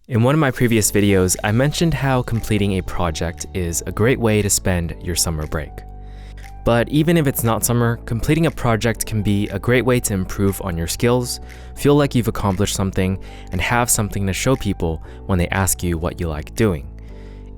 In one of my previous videos, I mentioned how completing a project is a great way to spend your summer break. But even if it's not summer, completing a project can be a great way to improve on your skills, feel like you've accomplished something, and have something to show people when they ask you what you like doing.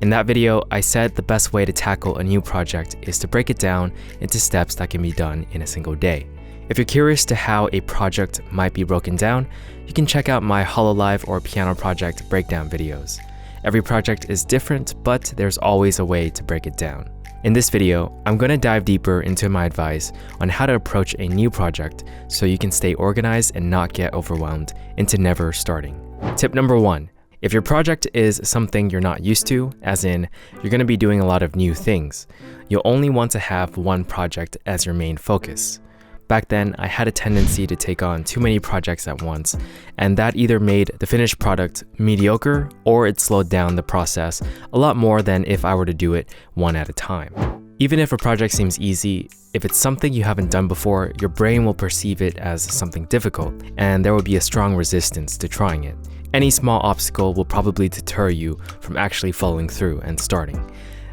In that video, I said the best way to tackle a new project is to break it down into steps that can be done in a single day. If you're curious to how a project might be broken down, you can check out my Hololive or piano project breakdown videos. Every project is different, but there's always a way to break it down. In this video, I'm going to dive deeper into my advice on how to approach a new project so you can stay organized and not get overwhelmed into never starting. Tip number 1. If your project is something you're not used to, as in you're going to be doing a lot of new things, you'll only want to have one project as your main focus. Back then, I had a tendency to take on too many projects at once, and that either made the finished product mediocre or it slowed down the process a lot more than if I were to do it one at a time. Even if a project seems easy, if it's something you haven't done before, your brain will perceive it as something difficult, and there will be a strong resistance to trying it. Any small obstacle will probably deter you from actually following through and starting.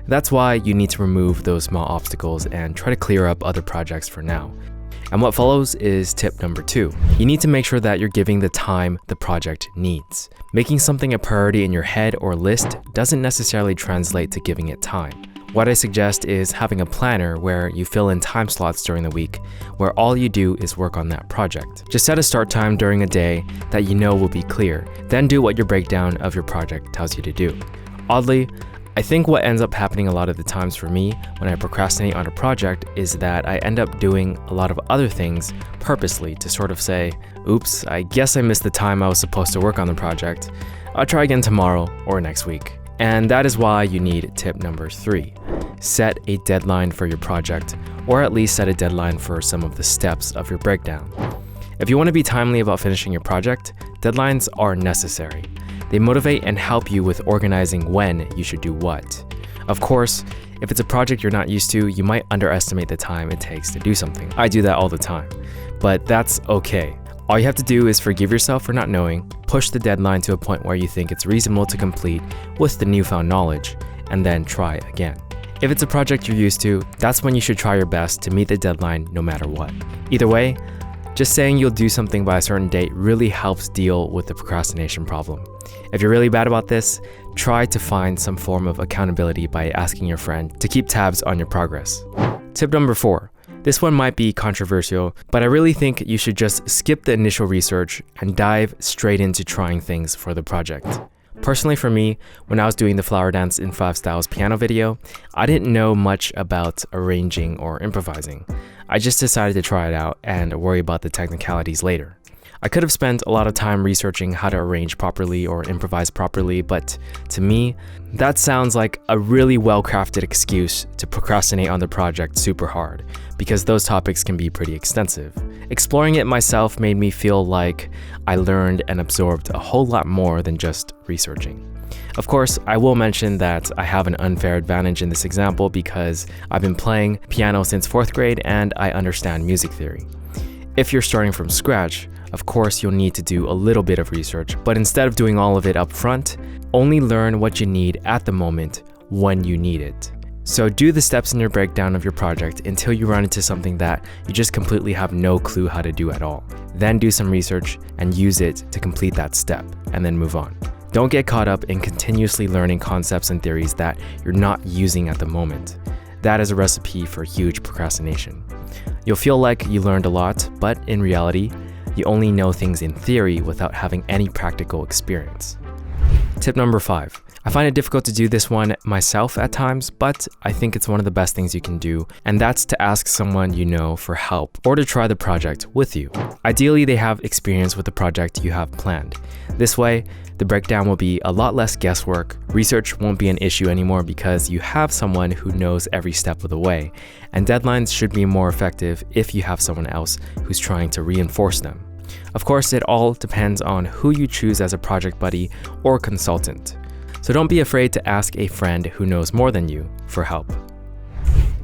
That's why you need to remove those small obstacles and try to clear up other projects for now. And what follows is tip number 2. You need to make sure that you're giving the time the project needs. Making something a priority in your head or list doesn't necessarily translate to giving it time. What I suggest is having a planner where you fill in time slots during the week where all you do is work on that project. Just set a start time during a day that you know will be clear, then do what your breakdown of your project tells you to do. Oddly, I think what ends up happening a lot of the times for me when I procrastinate on a project is that I end up doing a lot of other things purposely to sort of say, oops, I guess I missed the time I was supposed to work on the project. I'll try again tomorrow or next week. And that is why you need tip number 3. Set a deadline for your project, or at least set a deadline for some of the steps of your breakdown. If you want to be timely about finishing your project, deadlines are necessary. They motivate and help you with organizing when you should do what. Of course, if it's a project you're not used to, you might underestimate the time it takes to do something. I do that all the time, but that's okay. All you have to do is forgive yourself for not knowing, push the deadline to a point where you think it's reasonable to complete with the newfound knowledge, and then try again. If it's a project you're used to, that's when you should try your best to meet the deadline no matter what. Either way, just saying you'll do something by a certain date really helps deal with the procrastination problem. If you're really bad about this, try to find some form of accountability by asking your friend to keep tabs on your progress. Tip number 4. This one might be controversial, but I really think you should just skip the initial research and dive straight into trying things for the project. Personally for me, when I was doing the Flower Dance in 5 Styles piano video, I didn't know much about arranging or improvising. I just decided to try it out and worry about the technicalities later. I could have spent a lot of time researching how to arrange properly or improvise properly, but to me, that sounds like a really well-crafted excuse to procrastinate on the project super hard, because those topics can be pretty extensive. Exploring it myself made me feel like I learned and absorbed a whole lot more than just researching. Of course, I will mention that I have an unfair advantage in this example because I've been playing piano since 4th grade and I understand music theory. If you're starting from scratch, of course you'll need to do a little bit of research, but instead of doing all of it up front, only learn what you need at the moment when you need it. So do the steps in your breakdown of your project until you run into something that you just completely have no clue how to do at all. Then do some research and use it to complete that step, and then move on. Don't get caught up in continuously learning concepts and theories that you're not using at the moment. That is a recipe for huge procrastination. You'll feel like you learned a lot, but in reality, you only know things in theory without having any practical experience. Tip number 5. I find it difficult to do this one myself at times, but I think it's one of the best things you can do, and that's to ask someone you know for help or to try the project with you. Ideally, they have experience with the project you have planned. This way, the breakdown will be a lot less guesswork, research won't be an issue anymore because you have someone who knows every step of the way, and deadlines should be more effective if you have someone else who's trying to reinforce them. Of course, it all depends on who you choose as a project buddy or consultant. So don't be afraid to ask a friend who knows more than you for help.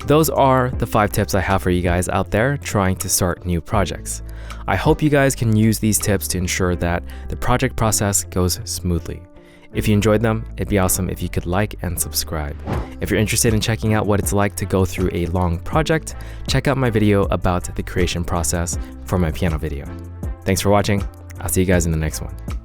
Those are the 5 tips I have for you guys out there trying to start new projects. I hope you guys can use these tips to ensure that the project process goes smoothly. If you enjoyed them, it'd be awesome if you could like and subscribe. If you're interested in checking out what it's like to go through a long project, check out my video about the creation process for my piano video. Thanks for watching. I'll see you guys in the next one.